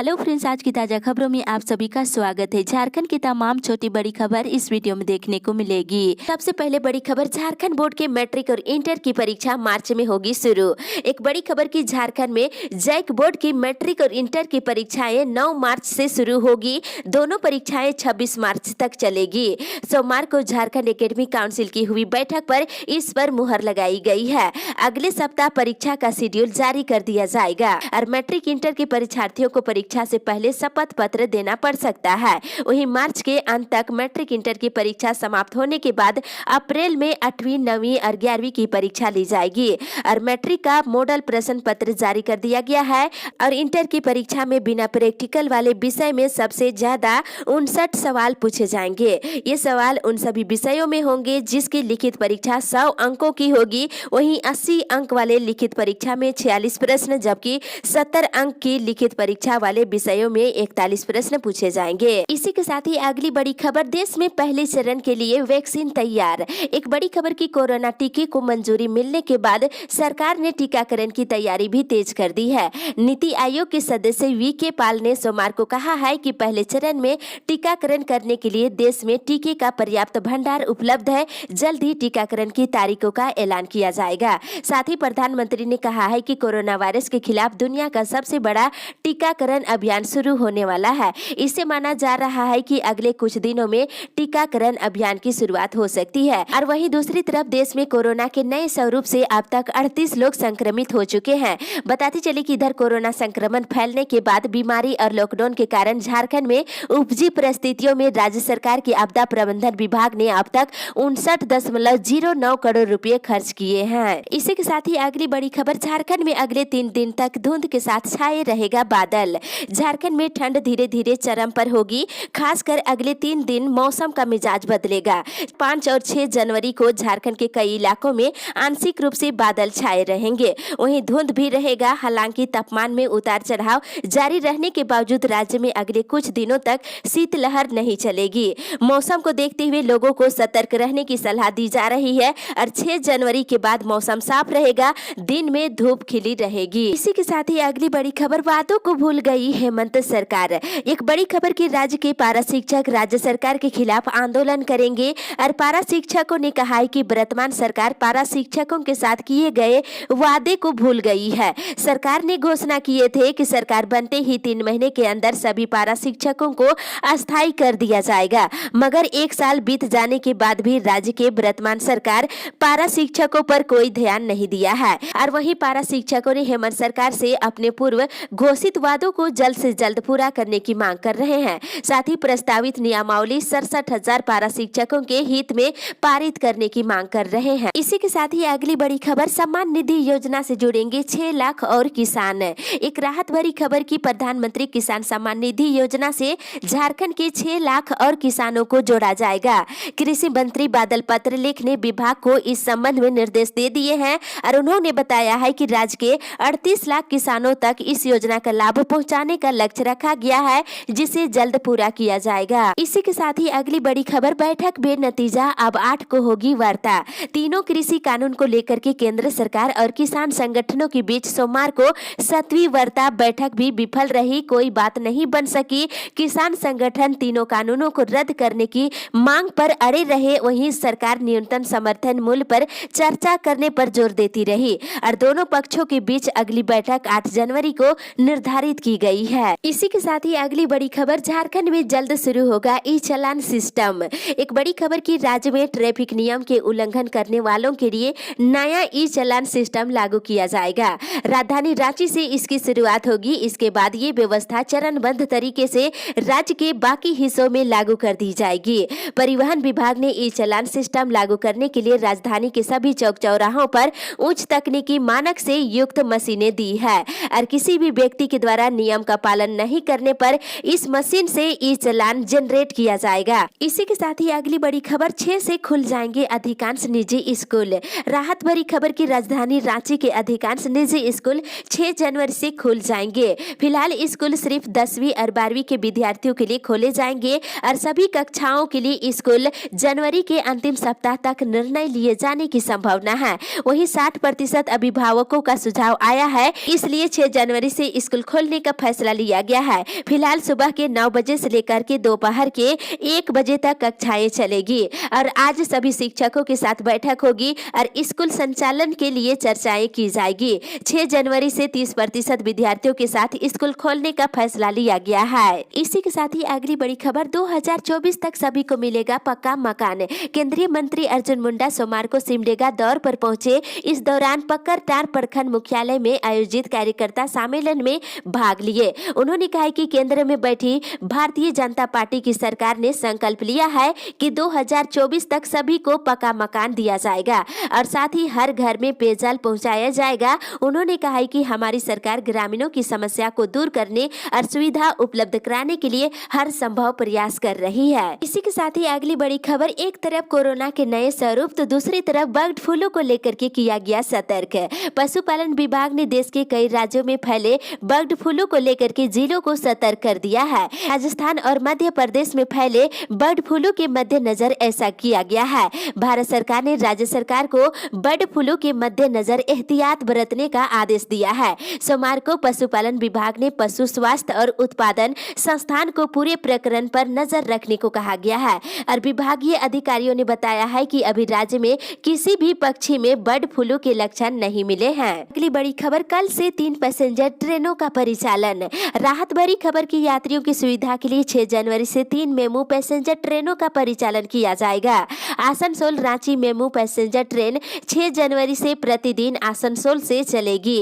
Hello friends, आज की ताजा खबरों में आप सभी का स्वागत है। झारखंड की तमाम छोटी बड़ी खबर इस वीडियो में देखने को मिलेगी। सबसे पहले बड़ी खबर, झारखंड बोर्ड के मैट्रिक और इंटर की परीक्षा मार्च में होगी शुरू। एक बड़ी खबर की झारखंड में जैक बोर्ड की मैट्रिक और इंटर की परीक्षाएं 9 मार्च से शुरू होगी। दोनों परीक्षाएं 26 मार्च तक चलेगी। सोमवार को झारखंड एकेडमिक काउंसिल की हुई बैठक पर इस पर मुहर लगाई गई है। अगले सप्ताह परीक्षा का शेड्यूल जारी कर दिया जाएगा और मैट्रिक इंटर के परीक्षार्थियों को परीक्षा से पहले शपथ पत्र देना पड़ सकता है। वहीं मार्च के अंत तक मैट्रिक इंटर की परीक्षा समाप्त होने के बाद अप्रैल में 8वीं 9वीं और 11वीं की परीक्षा ली जाएगी और मैट्रिक का मॉडल प्रश्न पत्र जारी कर दिया गया है। और इंटर की परीक्षा में बिना प्रैक्टिकल वाले विषय में सबसे ज्यादा 59 सवाल पूछे जाएंगे। ये सवाल उन सभी विषयों में होंगे जिसकी लिखित परीक्षा 100 अंकों की होगी। वहीं 80 अंक वाले लिखित परीक्षा में 46 प्रश्न, जबकि 70 अंक की लिखित परीक्षा वाले विषयों में 41 प्रश्न पूछे जाएंगे। इसी के साथ ही अगली बड़ी खबर, देश में पहले चरण के लिए वैक्सीन तैयार। एक बड़ी खबर की कोरोना टीके को मंजूरी मिलने के बाद सरकार ने टीकाकरण की तैयारी भी तेज कर दी है। नीति आयोग के सदस्य वी.के. पाल ने सोमवार को कहा है कि पहले चरण में टीकाकरण करने के लिए देश में टीके का पर्याप्त भंडार उपलब्ध है। जल्द ही टीकाकरण की तारीखों का ऐलान किया जाएगा। साथ ही प्रधानमंत्री ने कहा है कि कोरोना वायरस के खिलाफ दुनिया का सबसे बड़ा टीकाकरण अभियान शुरू होने वाला है। इससे माना जा रहा है कि अगले कुछ दिनों में टीकाकरण अभियान की शुरुआत हो सकती है। और वहीं दूसरी तरफ देश में कोरोना के नए स्वरूप से अब तक 38 लोग संक्रमित हो चुके हैं। बताते चले कि इधर कोरोना संक्रमण फैलने के बाद बीमारी और लॉकडाउन के कारण झारखंड में उपजी परिस्थितियों में राज्य सरकार की आपदा प्रबंधन विभाग ने अब तक 59.09 करोड़ रुपए खर्च किए हैं। इसी के साथ ही अगली बड़ी खबर, झारखंड में अगले 3 दिन तक धुंध के साथ छाए रहेगा बादल। झारखंड में ठंड धीरे धीरे चरम पर होगी। खासकर अगले 3 दिन मौसम का मिजाज बदलेगा। 5 और 6 जनवरी को झारखंड के कई इलाकों में आंशिक रूप से बादल छाए रहेंगे। वहीं धुंध भी रहेगा। हालांकि तापमान में उतार चढ़ाव जारी रहने के बावजूद राज्य में अगले कुछ दिनों तक शीतलहर नहीं चलेगी। मौसम को देखते हुए लोगों को सतर्क रहने की सलाह दी जा रही है और 6 जनवरी के बाद मौसम साफ रहेगा। दिन में धूप खिली रहेगी। इसी के साथ ही अगली बड़ी खबर, वादों को भूल गई हेमंत सरकार। एक बड़ी खबर की राज्य के पारा शिक्षक राज्य सरकार के खिलाफ आंदोलन करेंगे और पारा शिक्षकों ने कहा है कि वर्तमान सरकार पारा शिक्षकों के साथ किए गए वादे को भूल गई है। सरकार ने घोषणा किए थे कि सरकार बनते ही 3 महीने के अंदर सभी पारा शिक्षकों को अस्थायी कर दिया जाएगा, मगर 1 साल बीत जाने के बाद भी राज्य के वर्तमान सरकार पारा शिक्षकों पर कोई ध्यान नहीं दिया है। और वहीं पारा शिक्षकों ने हेमंत सरकार से अपने पूर्व घोषित वादों को जल्द से जल्द पूरा करने की मांग कर रहे हैं। साथ ही प्रस्तावित नियमावली 67,000 पारा शिक्षकों के हित में पारित करने की मांग कर रहे हैं। इसी के साथ ही अगली बड़ी खबर, सम्मान निधि योजना से जुड़ेंगे 6 लाख और किसान। एक राहत भरी खबर की, प्रधानमंत्री किसान सम्मान निधि योजना से झारखंड के 6 लाख और किसानों को जोड़ा जाएगा। कृषि मंत्री बादल पत्रलेख ने विभाग को इस संबंध में निर्देश दे दिए हैं और उन्होंने बताया है कि राज्य के 38 लाख किसानों तक इस योजना का लाभ पहुंचाने का लक्ष्य रखा गया है, जिसे जल्द पूरा किया जाएगा। इसी के साथ ही अगली बड़ी खबर, बैठक बेनतीजा, अब 8 को होगी वार्ता। तीनों कृषि कानून को लेकर के केंद्र सरकार और किसान संगठनों के बीच सोमवार को 7वीं वार्ता बैठक भी विफल रही। कोई बात नहीं बन सकी। किसान संगठन तीनों कानूनों को रद्द करने की मांग पर अड़े रहे। वहीं सरकार न्यूनतम समर्थन मूल्य पर चर्चा करने पर जोर देती रही और दोनों पक्षों के बीच अगली बैठक 8 जनवरी को निर्धारित की गई है। इसी के साथ ही अगली बड़ी खबर, झारखंड में जल्द शुरू होगा ई चालान सिस्टम। एक बड़ी खबर की, राज्य में ट्रैफिक नियम के उल्लंघन करने वालों के लिए नया ई चालान सिस्टम लागू किया जाएगा। राजधानी रांची से इसकी शुरुआत होगी। इसके बाद ये व्यवस्था चरणबद्ध तरीके से राज्य के बाकी हिस्सों में लागू कर दी जाएगी। परिवहन विभाग ने ई चालान सिस्टम लागू करने के लिए राजधानी के सभी चौक चौराहों पर उच्च तकनीकी मानक से युक्त मशीनें दी है और किसी भी व्यक्ति के द्वारा नियम का पालन नहीं करने पर इस मशीन से ई चालान जनरेट किया जाएगा। इसी के साथ ही अगली बड़ी खबर, 6 से खुल जाएंगे अधिकांश निजी स्कूल। राहत भरी खबर की, राजधानी रांची के अधिकांश निजी स्कूल 6 जनवरी से खुल जाएंगे। फिलहाल स्कूल सिर्फ 10वीं और 12वीं के विद्यार्थियों के लिए खोले जाएंगे और सभी कक्षाओं के लिए स्कूल जनवरी के अंतिम सप्ताह तक निर्णय लिए जाने की संभावना है। वहीं 60% अभिभावकों का सुझाव आया है, इसलिए 6 जनवरी से स्कूल खोलने का फैसला फैसला लिया गया है। फिलहाल सुबह के 9 बजे से लेकर के दोपहर के 1 बजे तक कक्षाएं चलेगी और आज सभी शिक्षकों के साथ बैठक होगी और स्कूल संचालन के लिए चर्चाएं की जाएगी। 6 जनवरी से 30% विद्यार्थियों के साथ स्कूल खोलने का फैसला लिया गया है। इसी के साथ ही अगली बड़ी खबर, 2024 तक सभी को मिलेगा पक्का मकान। केंद्रीय मंत्री अर्जुन मुंडा सोमवार को सिमडेगा दौर पर पहुंचे। इस दौरान पक्करटार प्रखंड मुख्यालय में आयोजित कार्यकर्ता सम्मेलन में भाग लिए। उन्होंने कहा कि केंद्र में बैठी भारतीय जनता पार्टी की सरकार ने संकल्प लिया है कि 2024 तक सभी को पक्का मकान दिया जाएगा और साथ ही हर घर में पेयजल पहुंचाया जाएगा। उन्होंने कहा है कि हमारी सरकार ग्रामीणों की समस्या को दूर करने और सुविधा उपलब्ध कराने के लिए हर संभव प्रयास कर रही है। इसी के साथ ही अगली बड़ी खबर, एक तरफ कोरोना के नए स्वरूप तो दूसरी तरफ बर्ड फ्लू को लेकर के किया गया सतर्क। पशुपालन विभाग ने देश के कई राज्यों में फैले बर्ड फ्लू को लेकर के जिलों को सतर्क कर दिया है। राजस्थान और मध्य प्रदेश में फैले बर्ड फ्लू के मद्देनजर ऐसा किया गया है। भारत सरकार ने राज्य सरकार को बर्ड फ्लू के मद्देनजर एहतियात बरतने का आदेश दिया है। सोमवार को पशुपालन विभाग ने पशु स्वास्थ्य और उत्पादन संस्थान को पूरे प्रकरण पर नजर रखने को कहा गया है और विभागीय अधिकारियों ने बताया है कि अभी राज्य में किसी भी पक्षी में बर्ड फ्लू के लक्षण नहीं मिले हैं। अगली बड़ी खबर, कल से 3 पैसेंजर ट्रेनों का परिचालन। राहत भरी खबर की यात्रियों की सुविधा के लिए 6 जनवरी से 3 मेमू पैसेंजर ट्रेनों का परिचालन किया जाएगा। Asansol Ranchi MEMU passenger train 6 जनवरी से प्रतिदिन आसनसोल से चलेगी।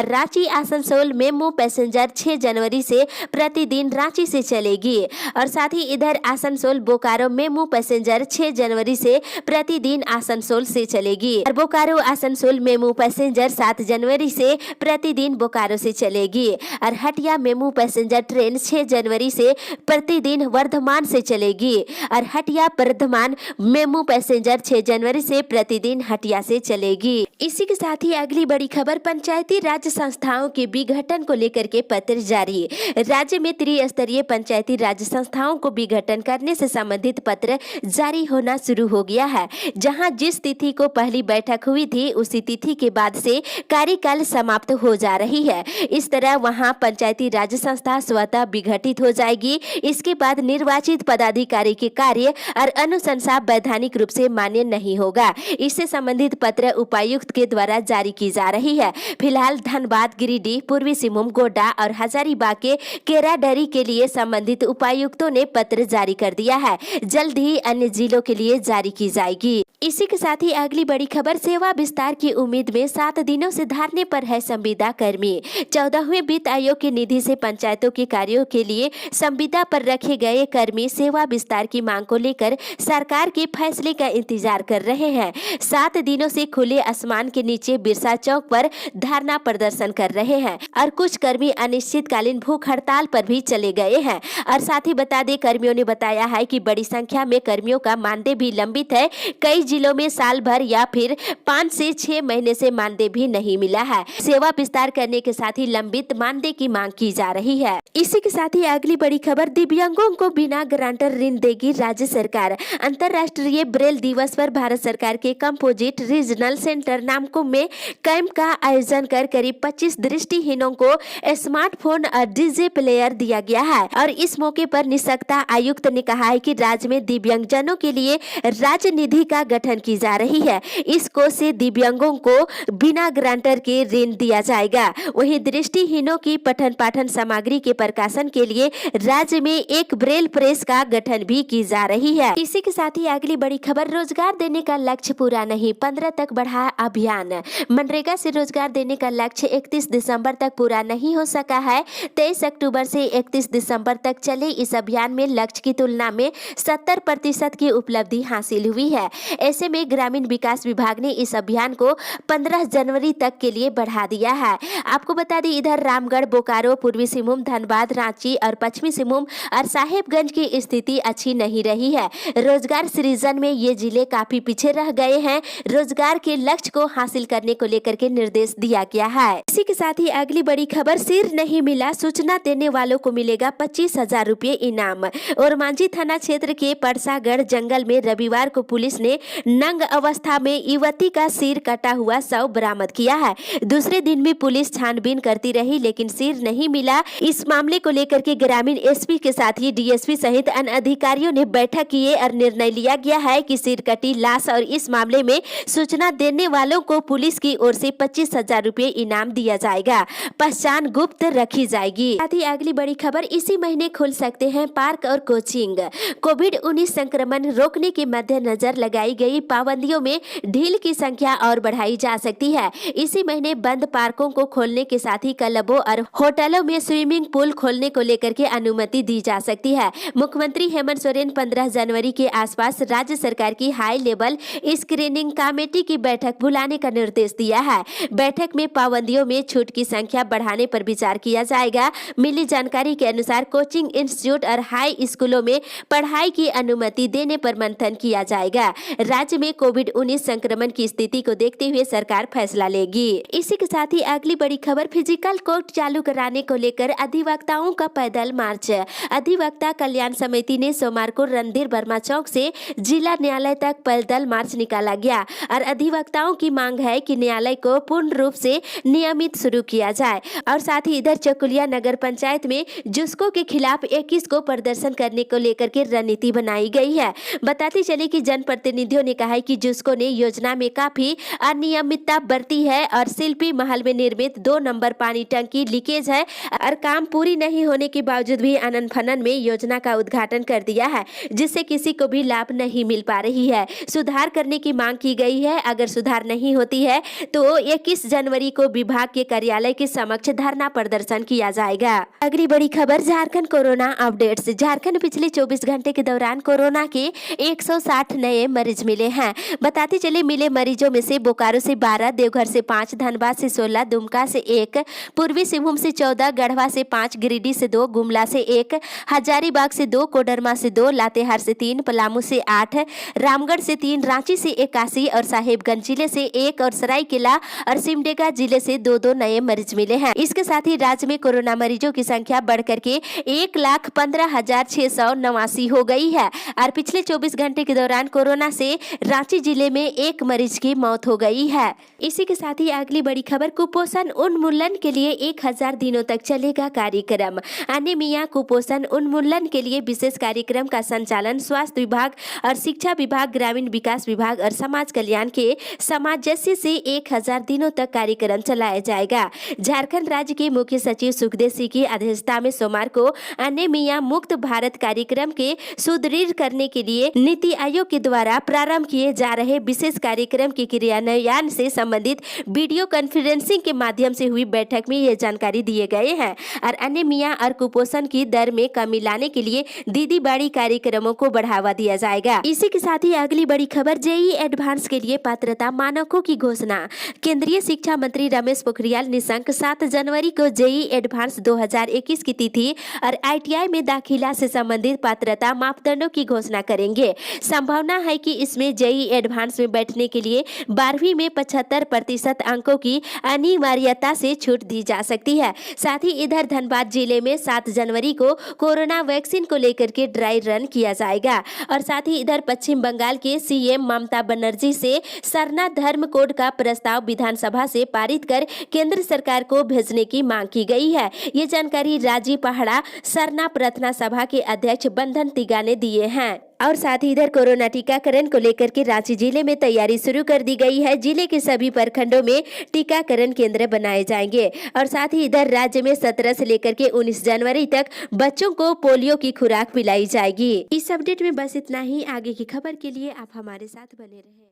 रांची आसनसोल मेमू पैसेंजर 6 जनवरी से प्रतिदिन रांची से चलेगी और साथ ही इधर आसनसोल बोकारो मेमू पैसेंजर 6 जनवरी से प्रतिदिन आसनसोल से चलेगी और बोकारो आसनसोल मेमू पैसेंजर 7 जनवरी से प्रतिदिन बोकारो से चलेगी और हटिया मेमू पैसेंजर ट्रेन 6 जनवरी से प्रतिदिन वर्धमान से चलेगी और हटिया वर्धमान मेमू पैसेंजर 6 जनवरी से प्रतिदिन हटिया से चलेगी। इसी के साथ ही अगली बड़ी खबर, पंचायती राज संस्थाओं के विघटन को लेकर के पत्र जारी। राज्य में त्रिस्तरीय पंचायती राज संस्थाओं को विघटन करने से संबंधित पत्र जारी होना शुरू हो गया है। जहां जिस तिथि को पहली बैठक हुई थी उसी तिथि के बाद से कार्यकाल समाप्त हो जा रही है। इस तरह वहां पंचायती राज संस्था स्वतः विघटित हो जाएगी। इसके बाद निर्वाचित पदाधिकारी के कार्य और अनुशंसा वैधानिक रूप से मान्य नहीं होगा। इससे संबंधित पत्र उपायुक्त के द्वारा जारी की जा रही है। फिलहाल धनबाद, गिरिडीह, पूर्वी सिंहभूम, गोड्डा और हजारीबाग के केराडरी के लिए संबंधित उपायुक्तों ने पत्र जारी कर दिया है। जल्द ही अन्य जिलों के लिए जारी की जाएगी। इसी के साथ ही अगली बड़ी खबर, सेवा विस्तार की उम्मीद में 7 दिनों से धरने पर है संविदा कर्मी। 14वें वित्त आयोग की निधि से पंचायतों के कार्यों के लिए संविदा पर रखे गए कर्मी सेवा विस्तार की मांग को लेकर सरकार के फैसले का इंतजार कर रहे हैं। 7 दिनों से खुले आसमान के नीचे बिरसा चौक पर धरना प्रदर्शन कर रहे हैं और कुछ कर्मी अनिश्चितकालीन भूख हड़ताल पर भी चले गए हैं। और साथ ही बता दें, कर्मियों ने बताया है कि बड़ी संख्या में कर्मियों का मानदेय भी लंबित है। कई जिलों में साल भर या फिर 5 से 6 महीने से मानदेय भी नहीं मिला है। सेवा विस्तार करने के साथ ही लंबित मानदेय की मांग की जा रही है। इसी के साथ ही अगली बड़ी खबर, दिव्यांगों को बिना गारंटर ऋण देगी राज्य सरकार। अंतर्राष्ट्रीय ब्रेल दिवस पर भारत सरकार के कंपोजिट रीजनल सेंटर नामकुम में कैंप का आयोजन कर करीब 25 दृष्टिहीनों को स्मार्टफोन और डीजे प्लेयर दिया गया है। और इस मौके पर निःशक्तता आयुक्त ने कहा है कि राज्य में दिव्यांगजनों के लिए राज्य निधि का गठन की जा रही है। इस कोष से दिव्यांगों को बिना गारंटर के ऋण दिया जाएगा। वहीं दृष्टिहीनों की पठन पाठन सामग्री के प्रकाशन के लिए राज्य में एक ब्रेल प्रेस का गठन भी की जा रही है। इसी के साथ ही अगली बड़ी खबर, रोजगार देने का लक्ष्य पूरा नहीं, 15 तक बढ़ा अभियान। मनरेगा से रोजगार देने का लक्ष्य 31 दिसंबर तक पूरा नहीं हो सका है। 23 अक्टूबर से 31 दिसंबर तक चले इस अभियान में लक्ष्य की तुलना में 70% की उपलब्धि हासिल हुई है। ऐसे में ग्रामीण विकास विभाग ने इस अभियान को 15 जनवरी तक के लिए बढ़ा दिया है। आपको बता दें, इधर रामगढ़, बोकारो, पूर्वी सिंहभूम, धनबाद, रांची और पश्चिमी सिंहभूम और साहेबगंज की स्थिति अच्छी नहीं रही है। रोजगार सृजन में ये जिले काफी पीछे रह गए हैं। रोजगार के लक्ष्य को हासिल करने को लेकर के निर्देश दिया गया है। इसी के साथ ही अगली बड़ी खबर, सिर नहीं मिला, सूचना देने वालों को मिलेगा 25,000 रुपये इनाम। और मांझी थाना क्षेत्र के परसागढ़ जंगल में रविवार को पुलिस ने नंग अवस्था में युवती का सिर कटा हुआ शव बरामद किया है। दूसरे दिन भी पुलिस छानबीन करती रही लेकिन सिर नहीं मिला। इस मामले को लेकर के ग्रामीण एसपी के साथ ही डीएसपी सहित अन्य अधिकारियों ने बैठक किए और निर्णय लिया गया है कि सिरकटी, लाश और इस मामले में सूचना देने वालों को पुलिस की ओर से 25,000 रुपए इनाम दिया जाएगा। पहचान गुप्त रखी जाएगी। साथ ही अगली बड़ी खबर, इसी महीने खुल सकते हैं पार्क और कोचिंग। कोविड-19 संक्रमण रोकने के मद्देनजर लगाई गई पाबंदियों में ढील की संख्या और बढ़ाई जा सकती है। इसी महीने बंद पार्कों को खोलने के साथ ही क्लबों और होटलों में स्विमिंग पूल खोलने को लेकर के अनुमति दी जा सकती है। मुख्यमंत्री हेमंत सोरेन 15 जनवरी के आसपास राज्य सरकार की हाई लेवल स्क्रीनिंग कमेटी की बैठक बुलाने का निर्देश दिया है। बैठक में पाबंदियों में छूट की संख्या बढ़ाने पर विचार किया जाएगा। मिली जानकारी के अनुसार कोचिंग इंस्टीट्यूट और हाई स्कूलों में पढ़ाई की अनुमति देने पर मंथन किया जाएगा। राज्य में कोविड-19 संक्रमण की स्थिति को देखते हुए सरकार फैसला लेगी। इसी के साथ ही अगली बड़ी खबर, फिजिकल कोर्ट चालू कराने को लेकर अधिवक्ताओं का पैदल मार्च। अधिवक्ता कल्याण समिति ने सोमवार को रणधीर वर्मा चौक से जिला न्यायालय तक पैदल मार्च निकाला गया और अधिवक्ताओं की मांग है कि न्यायालय को पूर्ण रूप से नियमित शुरू किया जाए। और साथ ही इधर चकुलिया नगर पंचायत में जुस्को के खिलाफ 21 को प्रदर्शन करने को लेकर के रणनीति बनाई गई है। बताते चले कि जनप्रतिनिधियों ने कहा है कि जुस्को ने योजना में काफी अनियमितता बरती है और शिल्पी महल में निर्मित 2 नंबर पानी टंकी लीकेज है और काम पूरी नहीं होने के बावजूद भी अनन फनन में योजना का उद्घाटन कर दिया है, जिससे किसी को भी लाभ नहीं मिल पा रही है। सुधार करने की मांग की गई है। अगर सुधार नहीं होती है तो 21 जनवरी को विभाग के कार्यालय के समक्ष धरना प्रदर्शन किया जाएगा। अगली बड़ी खबर, झारखंड कोरोना अपडेट्स। झारखंड पिछले 24 घंटे के दौरान कोरोना के 160 नए मरीज मिले हैं। बताते चले मिले मरीजों में से बोकारो से 12, देवघर से 5, धनबाद से 16, दुमका से 1, पूर्वी सिंहभूम से 14, गढ़वा से 5, गिरिडीह से 2, गुमला से 1, हजारीबाग से 2, कोडरमा से 2, लातेहार से 3, पलामू से 8, रामगढ़ से 3, रांची से 81 और साहेबगंज जिले से 1 और सरायकेला और सिमडेगा जिले से 2 नए मरीज मिले हैं। इसके साथ ही राज्य में कोरोना मरीजों की संख्या बढ़कर के 1,15,689 हो गई है और पिछले 24 घंटे के दौरान कोरोना से रांची जिले में 1 मरीज की मौत हो गई है। इसी के साथ ही अगली बड़ी खबर, कुपोषण उन्मूलन के लिए 1000 दिनों तक चलेगा कार्यक्रम। एनीमिया कुपोषण उन्मूलन के लिए विशेष कार्यक्रम का संचालन स्वास्थ्य विभाग और शिक्षा विभाग, ग्रामीण विकास विभाग और समाज कल्याण के सामंजस्य से 1000 दिनों तक कार्यक्रम चलाया जाएगा। झारखंड राज्य के मुख्य सचिव सुखदेव सिंह की अध्यक्षता में सोमवार को एनीमिया मुक्त भारत कार्यक्रम के सुदृढ़ करने के लिए नीति आयोग के द्वारा प्रारंभ किए जा रहे विशेष कार्यक्रम के क्रियान्वयन से संबंधित वीडियो कॉन्फ्रेंसिंग के माध्यम से हुई बैठक में ये जानकारी दिए गए हैं और एनीमिया और कुपोषण की दर में कमी लाने के लिए दीदी बाड़ी कार्यक्रमों को बढ़ावा दिया जाएगा। इसी के साथ ही अगली बड़ी खबर, जेईई एडवांस के लिए पात्रता मानकों की घोषणा। केंद्रीय शिक्षा मंत्री रमेश पोखरियाल निशंक 7 जनवरी को जेईई एडवांस 2021 की तिथि और आईटीआई में दाखिला से संबंधित पात्रता मापदंडों की घोषणा करेंगे। संभावना है कि इसमें जेईई एडवांस में बैठने के लिए 12वीं में 75% अंकों की अनिवार्यता से छूट दी जा सकती है। साथ ही इधर धनबाद जिले में 7 जनवरी को कोरोना वैक्सीन को लेकर के ड्राई रन किया जाएगा और साथ ही इधर पश्चिम बंगाल के सीएम ममता बनर्जी से सरना धर्म कोड का प्रस्ताव विधानसभा से पारित कर केंद्र सरकार को भेजने की मांग की गई है। ये जानकारी राजी पहाड़ा सरना प्रार्थना सभा के अध्यक्ष बंधन तिगा ने दिए हैं। और साथ ही इधर कोरोना टीकाकरण को लेकर के रांची जिले में तैयारी शुरू कर दी गई है। जिले के सभी प्रखंडों में टीकाकरण केंद्र बनाए जाएंगे और साथ ही इधर राज्य में 17 से लेकर के 19 जनवरी तक बच्चों को पोलियो की खुराक पिलाई जाएगी। इस अपडेट में बस इतना ही। आगे की खबर के लिए आप हमारे साथ बने रहें।